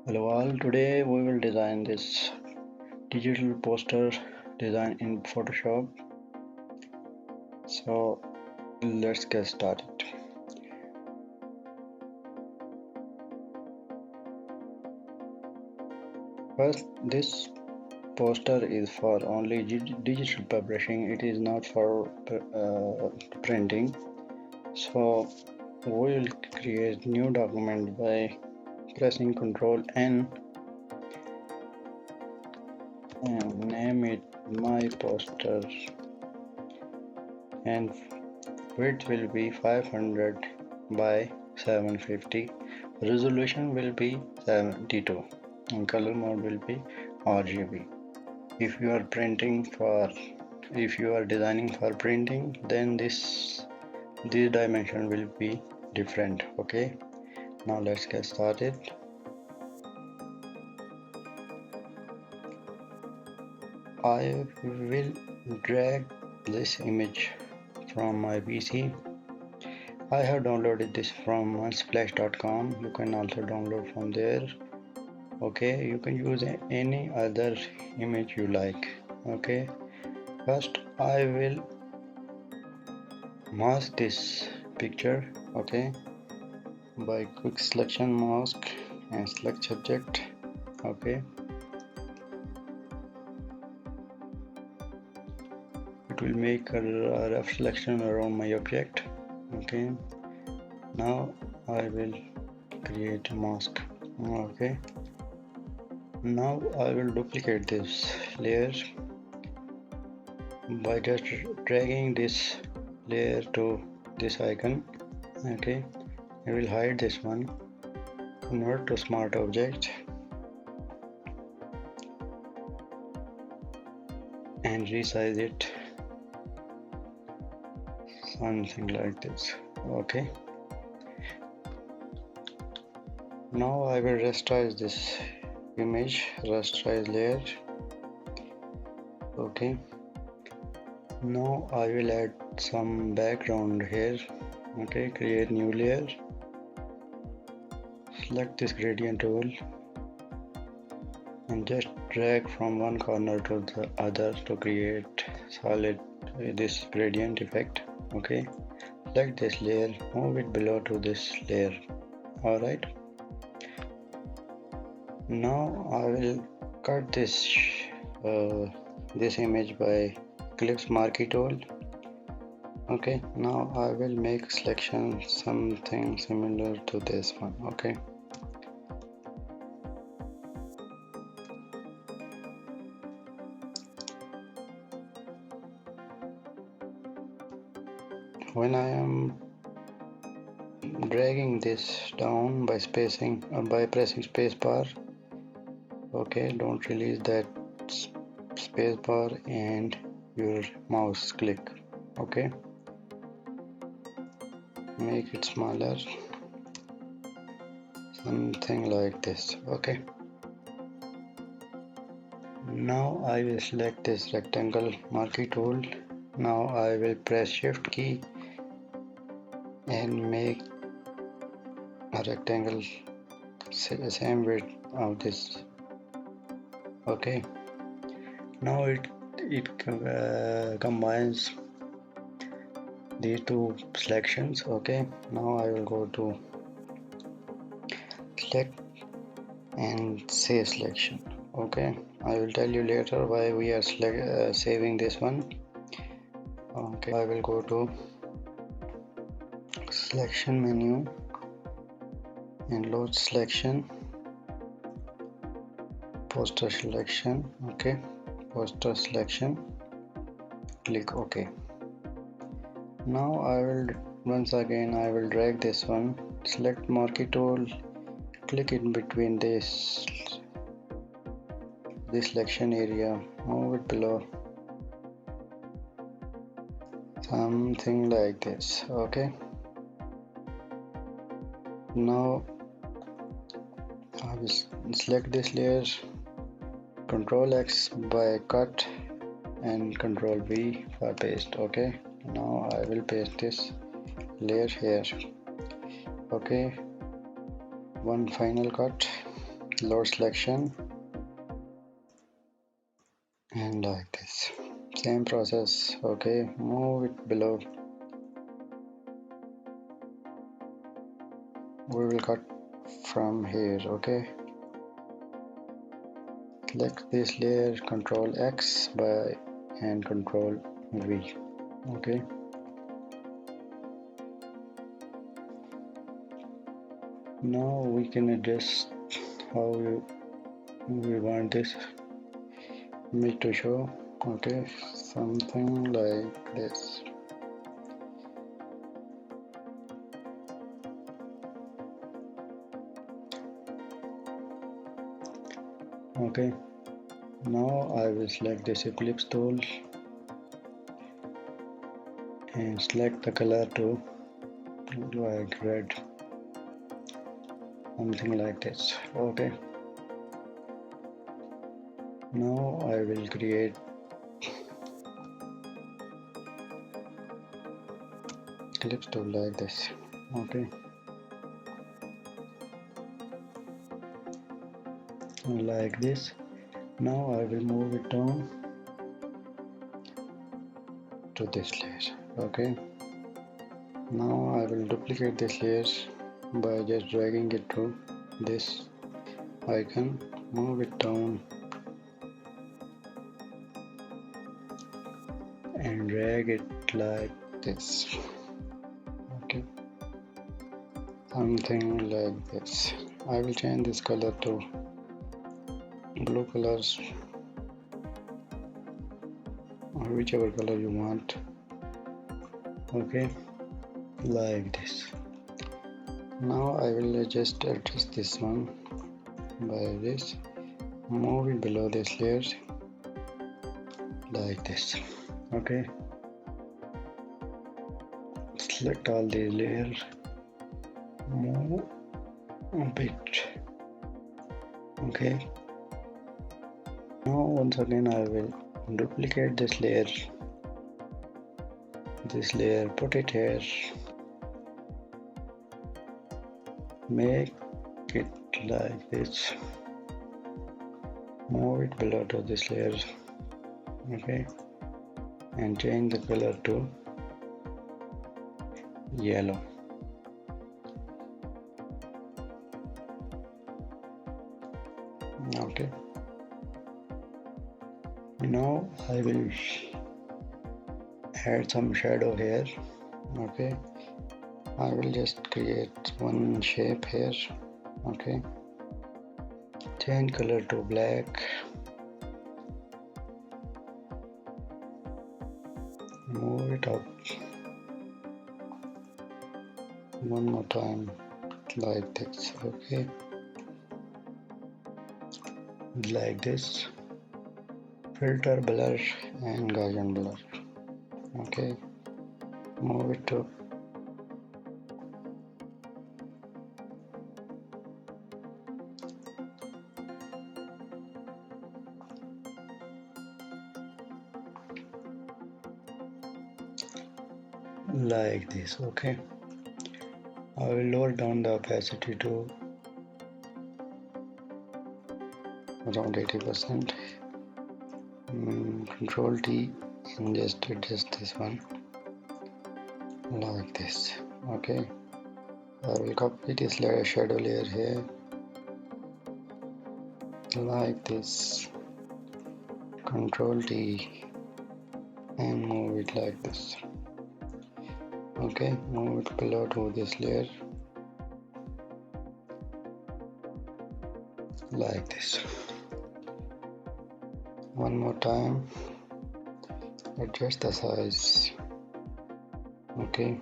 Hello all, today we will design this digital poster design in Photoshop. So let's get started. First, this poster is for only digital publishing. It is not for printing. So we will create new document by pressing Ctrl N and name it my poster, and width will be 500 by 750. Resolution will be 72 and color mode will be RGB. If you are designing for printing, then this dimension will be different. Okay, now let's get started. I will drag this image from my PC. I have downloaded this from splash.com. You can also download from there. Okay, you can use any other image you like. Okay, first I will mask this picture. Okay, by quick selection mask and select subject. Okay, it will make a rough selection around my object. Okay, now I will create a mask. Okay, now I will duplicate this layer by just dragging this layer to this icon. Okay, I will hide this one, convert to smart object, and resize it something like this. Okay, now I will rasterize this image, rasterize layer. Okay, now I will add some background here. Okay, create new layer, select this gradient tool and just drag from one corner to the other to create solid this gradient effect. Okay, select this layer, move it below to this layer. Alright, now I will cut this image by Ellipse marquee tool. Okay, now I will make selection something similar to this one. Okay, when I am dragging this down by pressing space bar. Okay, don't release that space bar and your mouse click. Okay, make it smaller, something like this. Okay, now I will select this rectangle marquee tool. Now I will press shift key and make a rectangle same width of this. Okay, now it combines these two selections. Okay, now I will go to select and save selection. Okay, I will tell you later why we are saving this one. Okay, I will go to selection menu and load selection, poster selection. Okay, poster selection, click OK. Now I will drag this one, select marquee tool, click in between this selection area, move it below, something like this. Okay, now I will select this layer, Control X by cut and Control V for paste. Okay, now I will paste this layer here. Okay, one final cut, load selection, and like this. Same process. Okay, move it below. We will cut from here. Okay, select this layer, Control X by and Control V. Okay, now we can adjust how we want this image to show. Okay, something like this. Okay, now I will select this ellipse tool and select the color to like red, something like this. Okay, now I will create ellipse tool like this. Okay, like this. Now I will move it down to this layer. Okay, now I will duplicate this layer by just dragging it to this icon, move it down and drag it like this. Okay, something like this. I will change this color to blue colors or whichever color you want. Okay, like this. Now I will just adjust this one by this, move it below this layer like this. Okay, select all these layers, move a bit. Okay, now once again I will duplicate this layer, put it here, make it like this, move it below to this layer. Okay, and change the color to yellow. Okay, now I will add some shadow here. Okay, I will just create one shape here. Okay, change color to black, move it up one more time like this. Okay, like this. Filter, blur and Gaussian blur. Okay, move it to like this. Okay, I will lower down the opacity to around 80%. Control T and just adjust this one like this. Okay, I will copy this layer, shadow layer here like this. Control T and move it like this. Okay, move it below to this layer like this. One more time, adjust the size. Okay,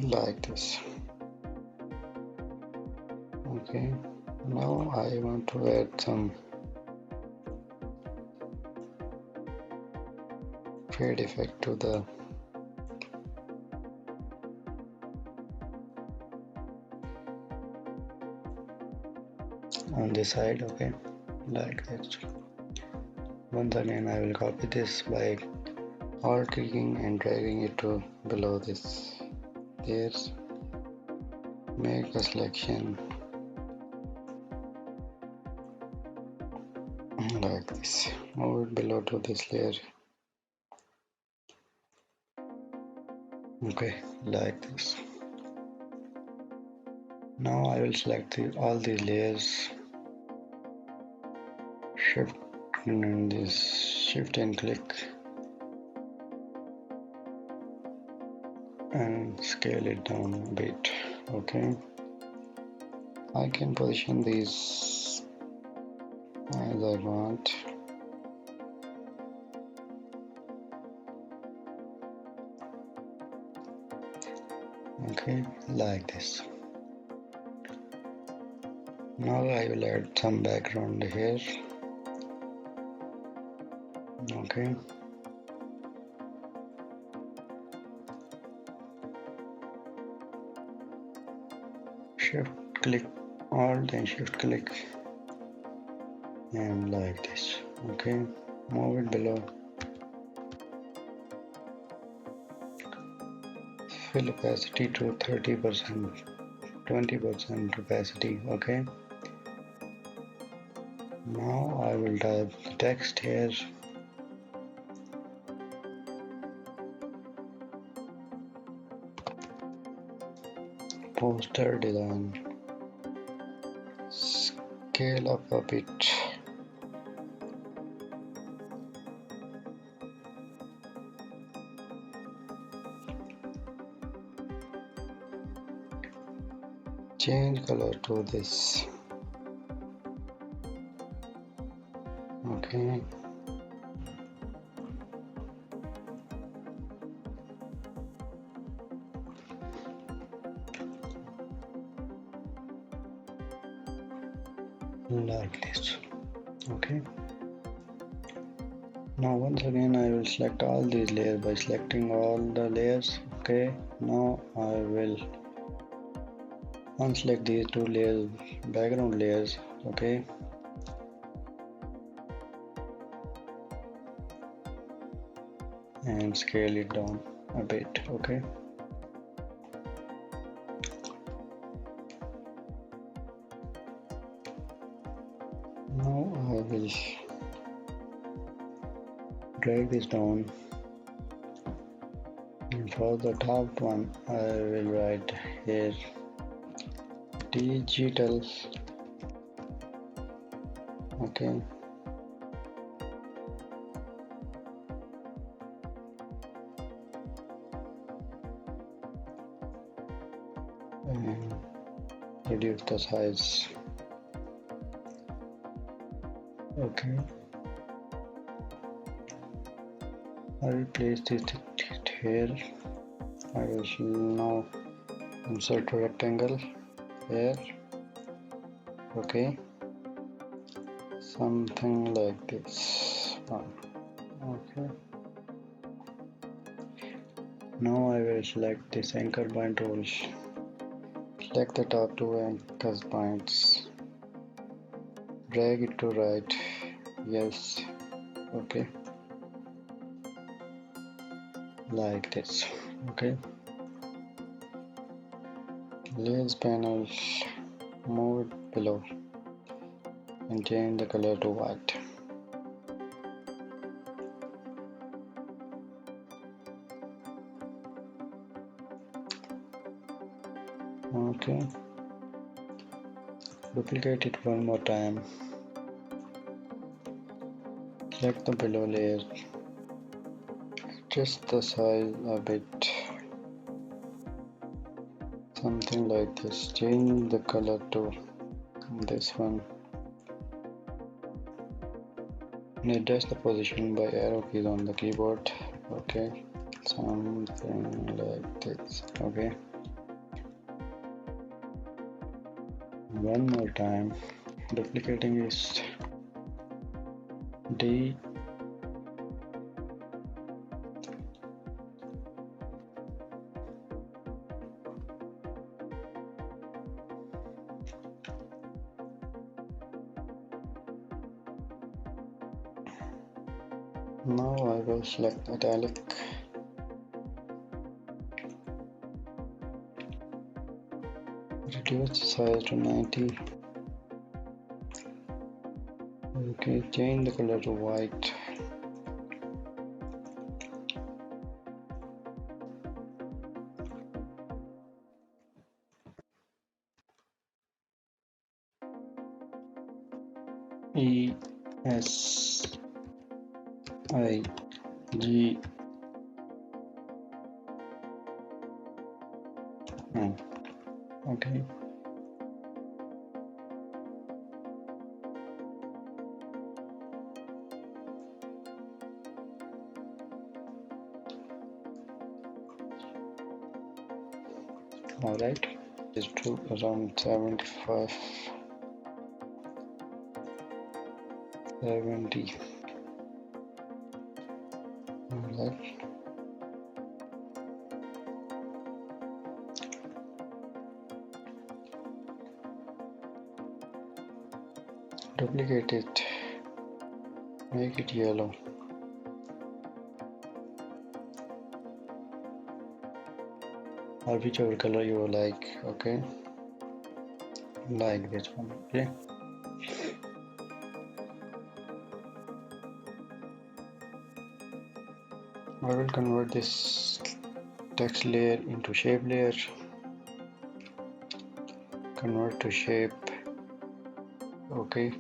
like this. Okay, now I want to add some fade effect to the on this side. Okay, like that. Once again I will copy this by alt clicking and dragging it to below this layers make a selection like this. Move it below to this layer. Okay, like this. Now I will select all these layers, shift and click and scale it down a bit. Okay, I can position these as I want. Okay, like this. Now I will add some background here. Okay, shift click, alt and shift click, and like this. Okay, move it below. Fill opacity to 30%, 20% opacity. Okay, now I will type the text here. Poster design. Scale up a bit. Change color to this. Okay. Like this. Okay. Now once again I will select all these layers by selecting all the layers. Okay. Now I will unselect these two layers, background layers. Okay. And scale it down a bit. Okay. Now I will drag this down, and for the top one I will write here digital. Okay, and reduce the size. Okay, I will place this here. I will now insert a rectangle here. Okay, something like this. Okay, now I will select this anchor point tool. Select the top two anchor points, drag it to right. Yes. Okay, like this. Okay, layers panel, move it below and change the color to white. Okay, duplicate it one more time. Select the below layer, adjust the size a bit, something like this. Change the color to this one and adjust the position by arrow keys on the keyboard. Okay, something like this. Okay, one more time, duplicating is D. Now I will select italic. reduce the size to 90. Okay, change the color to white. ESIG. Okay. All right. It's to around 75, 70. All right. Duplicate it. Make it yellow. Or whichever color you like. Okay. Like this one. Okay. I will convert this text layer into shape layer. Convert to shape. Okay.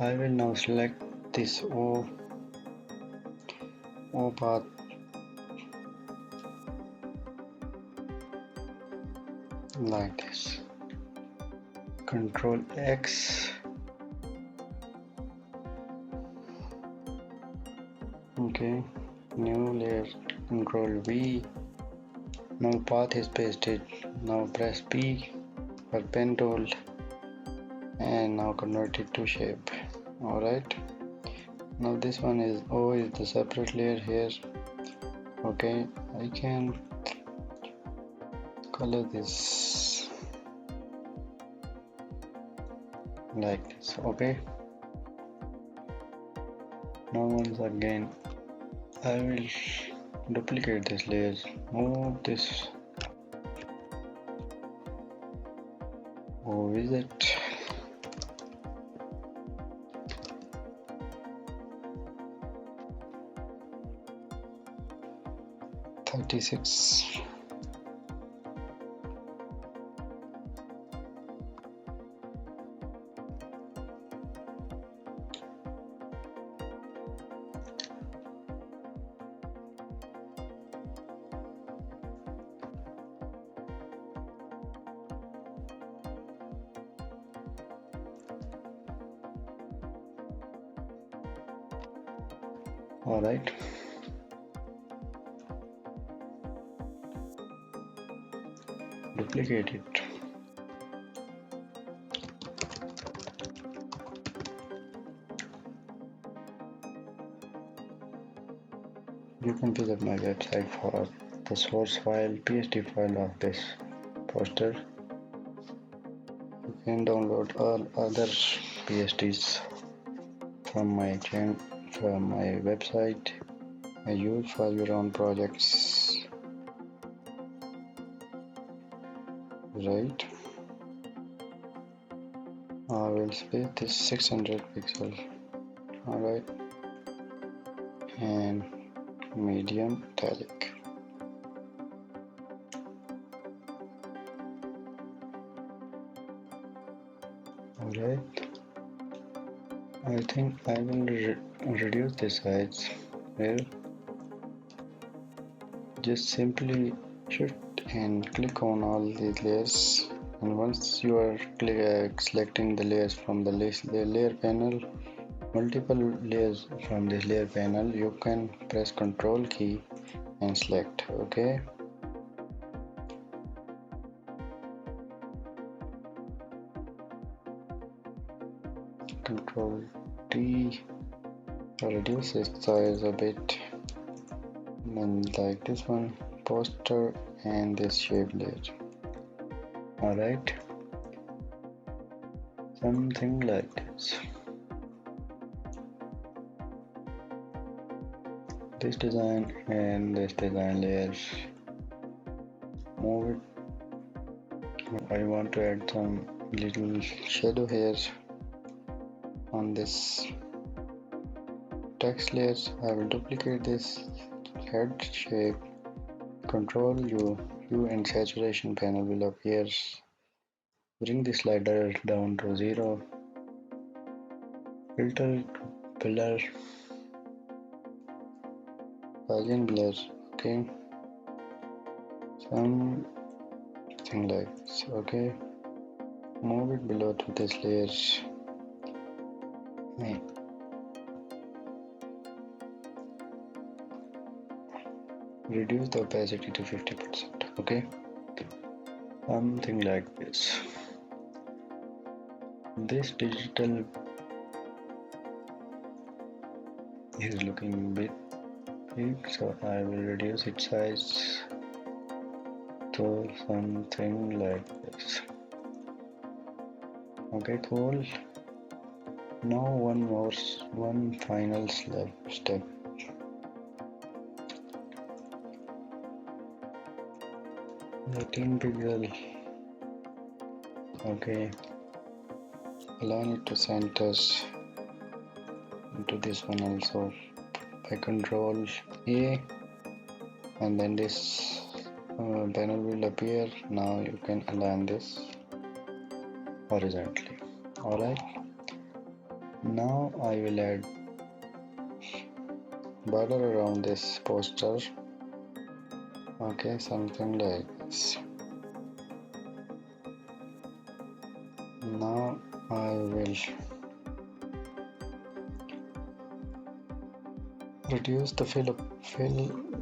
I will now select this O path like this. Control X. Okay, new layer. Control V. Now path is pasted. Now press P for pen tool and now convert it to shape. Alright. Now this one is O is the separate layer here. Okay, I can color this like this. Okay. Now once again I will duplicate this layer, move this visit, .36. All right. Duplicate it. You can visit my website for the source file, PSD file of this poster. You can download all other PSDs from my channel, from my website. I use for your own projects. Right. I will space this 600 pixel. Alright. And medium italic. Alright. I think I will reduce the size here. Just simply shift and click on all these layers, and once you are selecting the layers from the layer panel, multiple layers from this layer panel, you can press Ctrl key and select. Okay. Ctrl D, reduce its size a bit, and like this one, poster and this shape layer. Alright, something like this. this design and this design layers. Move it. I want to add some little shadow hairs on this text layers. I will duplicate this head shape. Control U and saturation panel will appear. Bring the slider down to 0. Filter blur, Gaussian blur. Okay, something like this. Okay, move it below to this layer. Reduce the opacity to 50%. Okay, something like this. This digital is looking a bit big, so I will reduce its size to something like this. Okay, cool. Now one final step. The 18 pixel. Okay, align it to centers into this one also by Control A, and then this panel will appear. Now you can align this horizontally. Alright, now I will add border around this poster. Okay, something like this. Now I will reduce the fill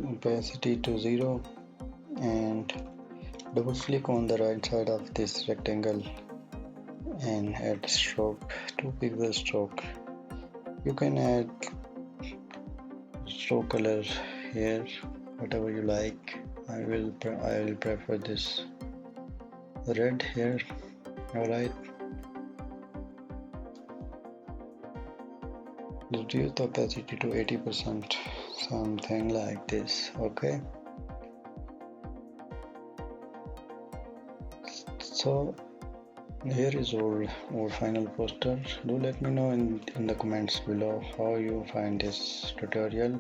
opacity to 0 and double click on the right side of this rectangle and add stroke, 2 pixel stroke. You can add stroke color here, whatever you like. I will prefer this red here. Alright, reduce the opacity to 80%, something like this. Okay, so here is our final poster. Do let me know in the comments below how you find this tutorial.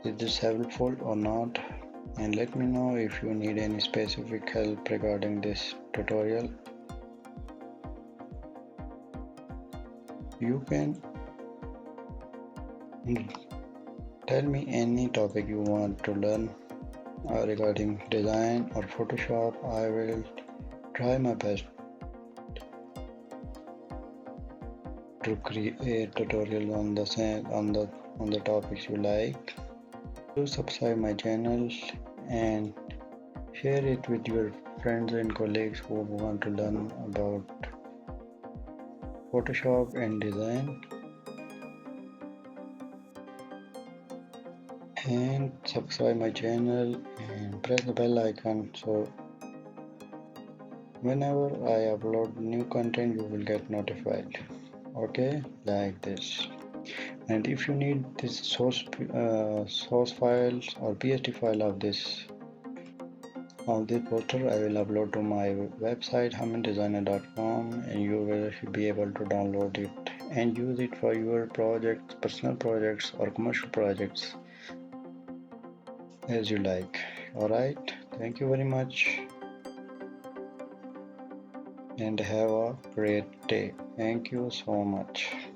Is this helpful or not? And let me know if you need any specific help regarding this tutorial. You can tell me any topic you want to learn regarding design or Photoshop. I will try my best to create tutorials on the topics you like. Do subscribe my channel and share it with your friends and colleagues who want to learn about Photoshop and design. And subscribe my channel and press the bell icon so whenever I upload new content you will get notified. Okay, like this. And if you need this source files or PSD file of this poster, I will upload to my website hamiddesigner.com, and you will be able to download it and use it for your projects, personal projects or commercial projects as you like. Alright, thank you very much and have a great day. Thank you so much.